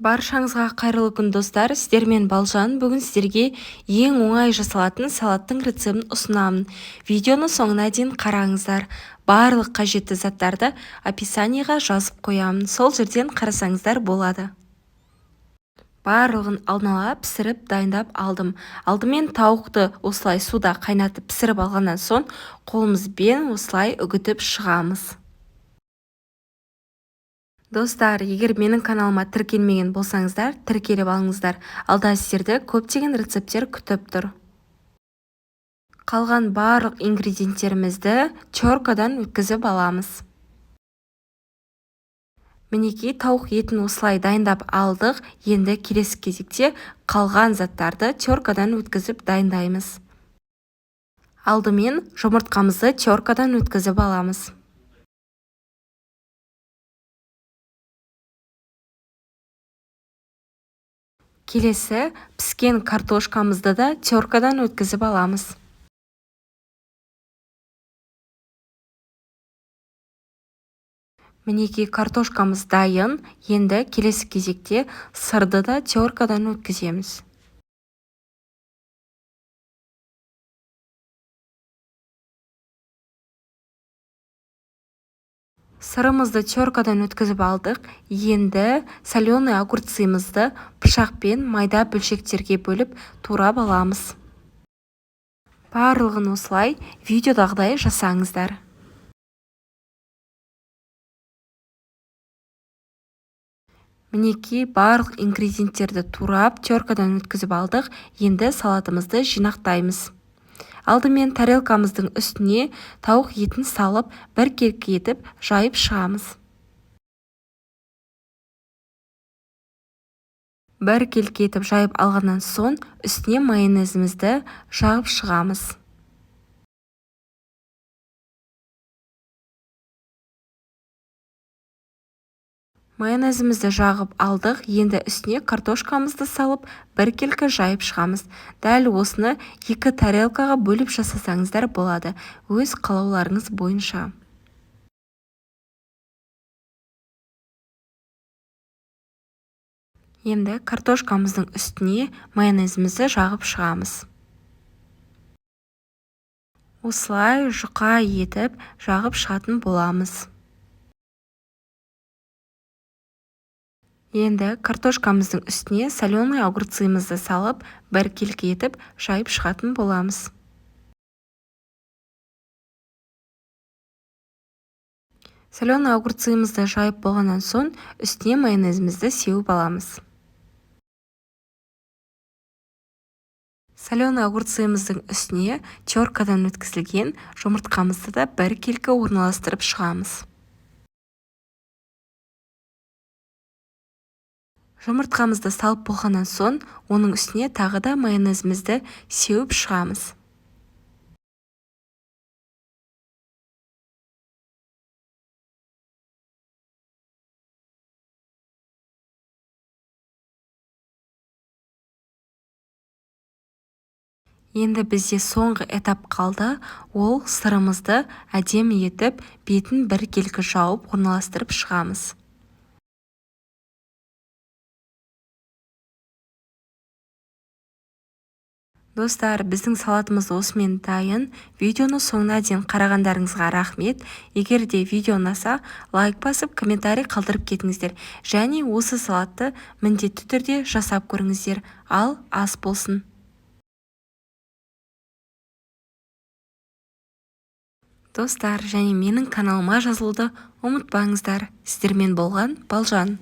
Баршаңызға қайырлы күн достар, сіздермен Балжан. Бүгін сіздерге ең оңай жасалатын салаттың рецептін ұсынамын. Видеоны соңына дейін қараңыздар. Барлық қажетті заттарды описаниеға жазып қоямын. Сол жерден қарасаңыздар болады. Барлығын алдын ала пісіріп дайындап алдым. Алдымен тауықты осылай суда қайнатып пісіріп алғаннан соң қолымызбен осылай үгітіп шығамыз. Достар, егер менің каналыма тіркелмеген болсаңыздар, тіркеліп алыңыздар. Алда сіздерді көптеген рецепттер күтіп тұр. Қалған барлық ингредиенттерімізді теркадан өткізіп аламыз. Мінекей тауық етін осылай дайындап алдық. Енді келесі кезекте қалған заттарды теркадан өткізіп дайындаймыз. Алдымен жұмыртқамызды теркадан өткізіп аламыз. Келесі піскен картошкамызды да теркадан өткізіп аламыз. Мінекей картошкамыз дайын. Енді келесі кезекте сырды да теркадан өткіземіз. Сырымызды теркадан өткізіп алдық. Енді соленый огурцымызды пышақпен майда бөлшектерге бөліп турап аламыз. Барлығын осылай видеодағыдай жасаңыздар. Мінекей барлық ингредиенттерді турап теркадан өткізіп алдық. Енді салатымызды жинақтаймыз. Алдымен тарелкамыздың үстіне тауық етін салып, бір келкі етіп жайып шығамыз. Бір келкі етіп жайып алғаннан соң үстіне майонезімізді жағып шығамыз. Майонезімізді жағып алдық. Енді үстіне картошкамызды салып, бір келкі жайып шығамыз. Дәл осыны 2 тарелкаға бөліп жасасаңыздар болады, өз қалауларыңыз бойынша. Енді картошкамыздың үстіне майонезімізді жағып шығамыз. Осылай жұқа етіп жағып шығатын боламыз. Енді картошкамыздың үстіне соленый огурцымызды салып, бір келкі етіп жайып шығатын боламыз. Соленый огурцымызды жайып болғаннан соң үстіне майонезімізді сеуіп аламыз. Соленый огурцымыздың үстіне теркадан өткізілген жұмыртқамызды да бір келкі орналастырып шығамыз. Жұмыртқамызды салып болғаннан соң оның үстіне тағы да майонезімізді сеуіп шығамыз. Енді бізде соңғы этап қалды. Ол сырымызды әдемі етіп, бетін бір келкі жауып орналастырып шығамыз. Достар, біздің салатымыз осымен дайын. Видеоны соңына дейін қарағандарыңызға рахмет. Егер де видео ұнаса, лайк басып, комментарий қалдырып кетіңіздер. Және осы салатты міндетті түрде жасап көріңіздер. Ал ас болсын. Достар, және менің каналыма жазылуды ұмытпаңыздар. Сіздермен болған Балжан.